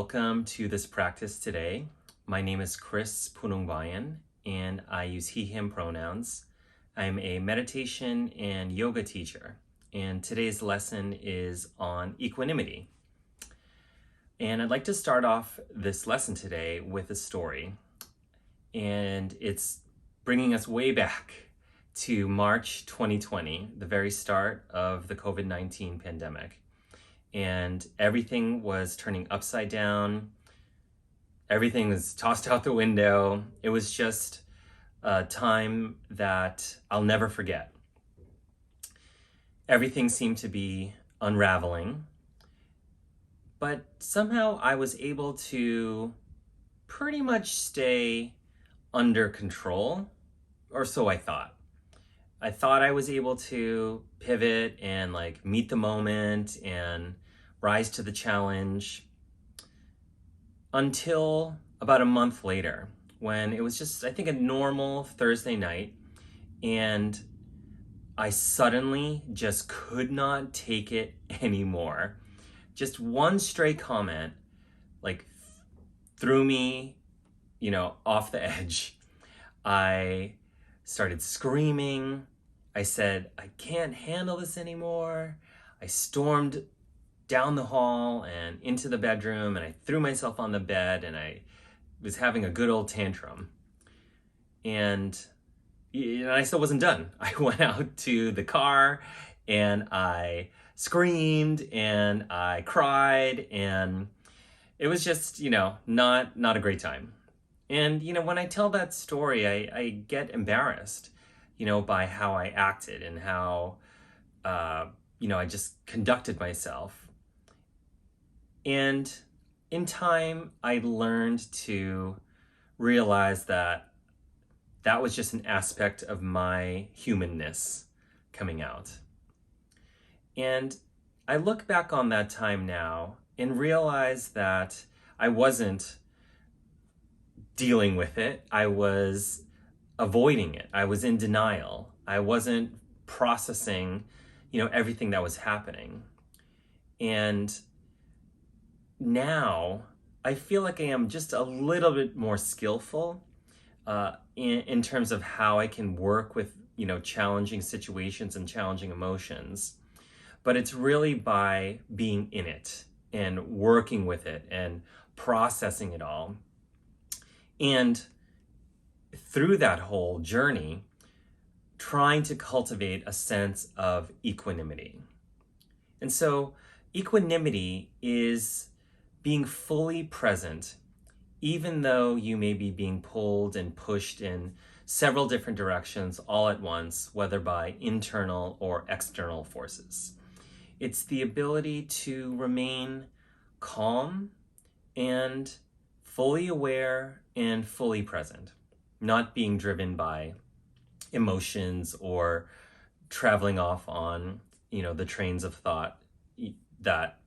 welcome to this practice today. My name is Chris Punungbayan, and I use he, him pronouns. I'm a meditation and yoga teacher, and today's lesson is on equanimity. And I'd like to start off this lesson today with a story, and it's bringing us way back to March 2020, the very start of the COVID-19 pandemic. And everything was turning upside down. Everything was tossed out the window. It was just a time that I'll never forget. Everything seemed to be unraveling, but somehow I was able to pretty much stay under control, or so I thought. I thought I was able to pivot and meet the moment and rise to the challenge until about a month later, when it was just, I think, a normal Thursday night, and I suddenly just could not take it anymore. Just one stray comment threw me, off the edge. I started screaming. I said, I can't handle this anymore. I stormed down the hall and into the bedroom, and I threw myself on the bed, and I was having a good old tantrum. And I still wasn't done. I went out to the car and I screamed and I cried, and it was just, not a great time. And, when I tell that story, I get embarrassed, by how I acted and how, I just conducted myself. And in time, I learned to realize that that was just an aspect of my humanness coming out. And I look back on that time now and realize that I wasn't dealing with it. I was avoiding it. I was in denial. I wasn't processing, everything that was happening. And now I feel like I am just a little bit more skillful in terms of how I can work with, challenging situations and challenging emotions. But it's really by being in it and working with it and processing it all. And through that whole journey, trying to cultivate a sense of equanimity. And so equanimity is being fully present, even though you may be being pulled and pushed in several different directions all at once, whether by internal or external forces. It's the ability to remain calm and fully aware and fully present, not being driven by emotions or traveling off on, the trains of thought that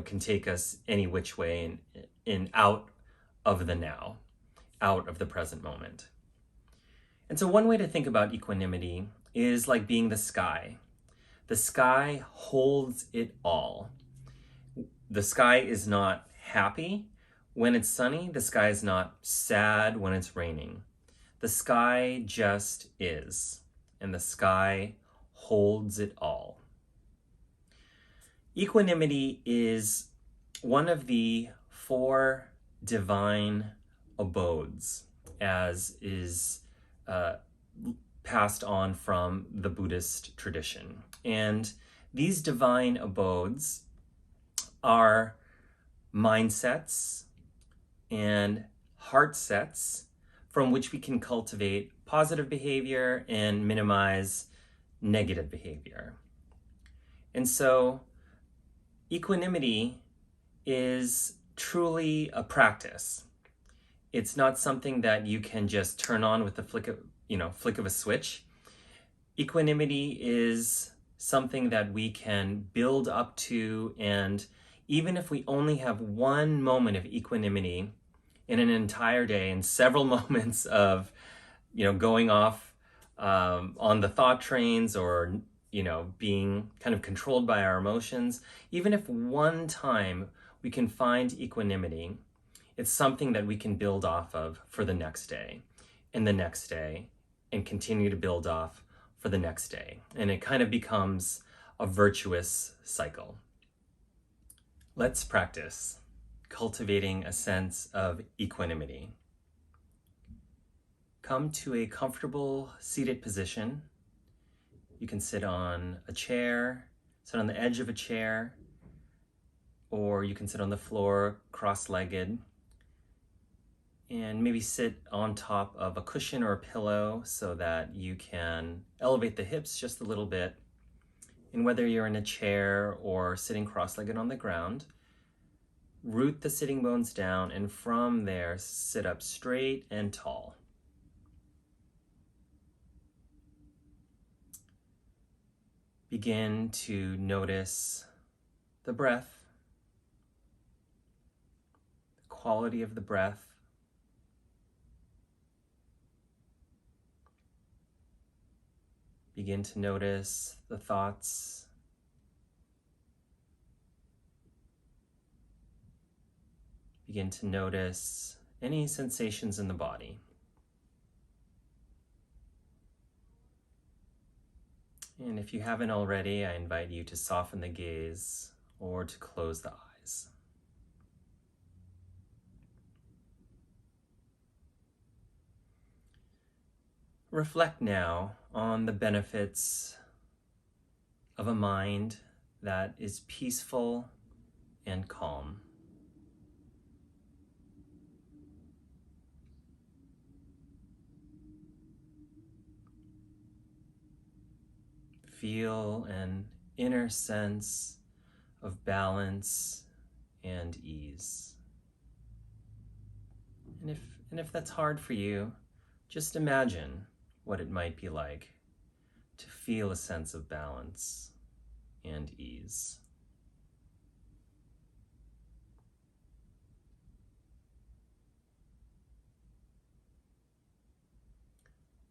can take us any which way and out of the now, out of the present moment. And so one way to think about equanimity is like being the sky. The sky holds it all. The sky is not happy when it's sunny. The sky is not sad when it's raining. The sky just is, and the sky holds it all. Equanimity is one of the 4 divine abodes, as is passed on from the Buddhist tradition. And these divine abodes are mindsets and heartsets from which we can cultivate positive behavior and minimize negative behavior. And so equanimity is truly a practice. It's not something that you can just turn on with the flick of a switch. Equanimity is something that we can build up to, and even if we only have one moment of equanimity in an entire day and several moments of, going off on the thought trains or being kind of controlled by our emotions, even if one time we can find equanimity. It's something that we can build off of for the next day and the next day and continue to build off for the next day. And it kind of becomes a virtuous cycle. Let's practice cultivating a sense of equanimity. Come to a comfortable seated position. You can sit on a chair, sit on the edge of a chair, or you can sit on the floor cross-legged, and maybe sit on top of a cushion or a pillow so that you can elevate the hips just a little bit. And whether you're in a chair or sitting cross-legged on the ground, root the sitting bones down, and from there, sit up straight and tall. Begin to notice the breath, the quality of the breath. Begin to notice the thoughts. Begin to notice any sensations in the body. And if you haven't already, I invite you to soften the gaze or to close the eyes. Reflect now on the benefits of a mind that is peaceful and calm. Feel an inner sense of balance and ease. And if that's hard for you, just imagine what it might be like to feel a sense of balance and ease.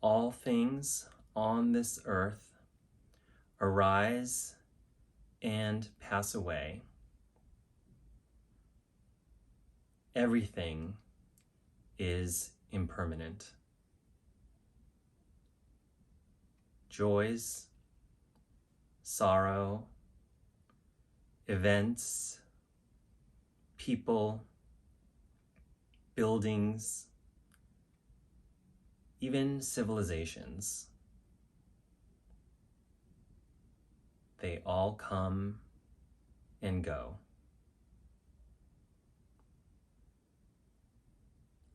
All things on this earth arise and pass away. Everything is impermanent. Joys, sorrow, events, people, buildings, even civilizations. They all come and go.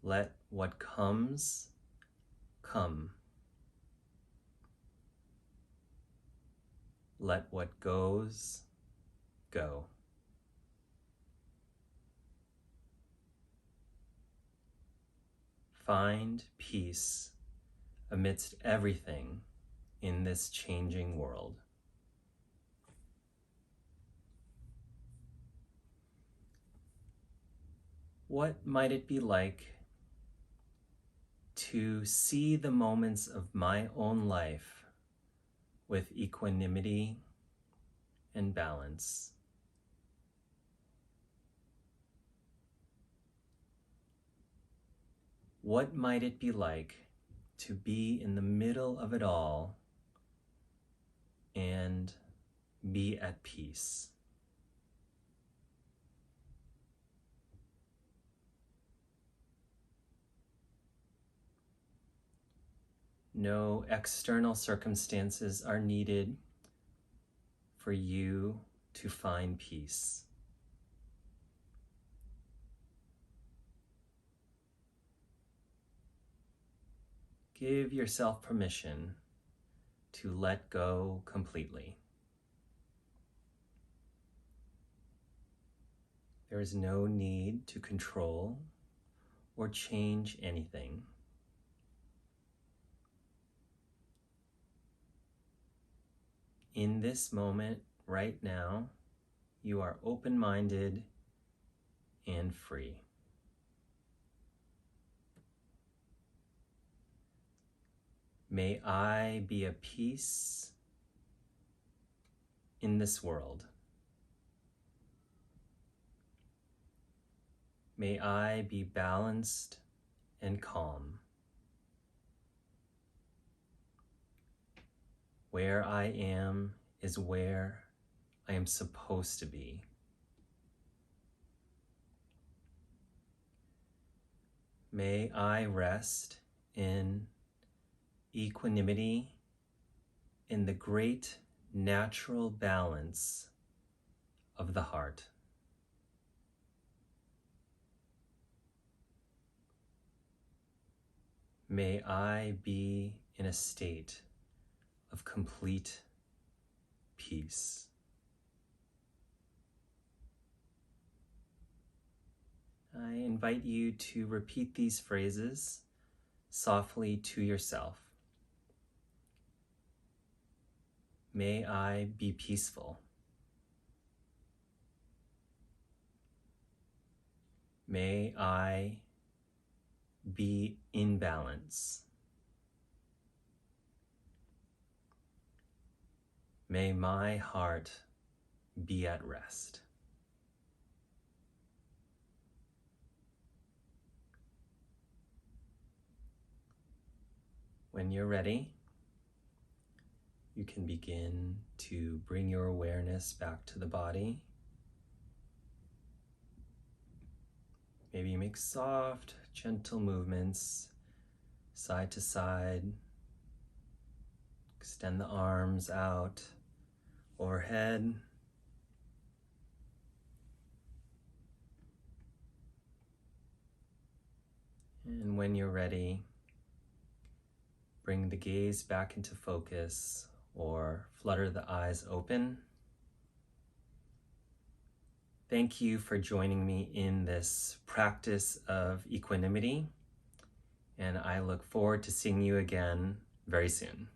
Let what comes, come. Let what goes, go. Find peace amidst everything in this changing world. What might it be like to see the moments of my own life with equanimity and balance? What might it be like to be in the middle of it all and be at peace? No external circumstances are needed for you to find peace. Give yourself permission to let go completely. There is no need to control or change anything. In this moment, right now, you are open-minded and free. May I be a peace in this world. May I be balanced and calm. Where I am is where I am supposed to be. May I rest in equanimity, in the great natural balance of the heart. May I be in a state of complete peace. I invite you to repeat these phrases softly to yourself. May I be peaceful. May I be in balance. May my heart be at rest. When you're ready, you can begin to bring your awareness back to the body. Maybe you make soft, gentle movements side to side. Extend the arms out overhead. And when you're ready, bring the gaze back into focus or flutter the eyes open. Thank you for joining me in this practice of equanimity, and I look forward to seeing you again very soon.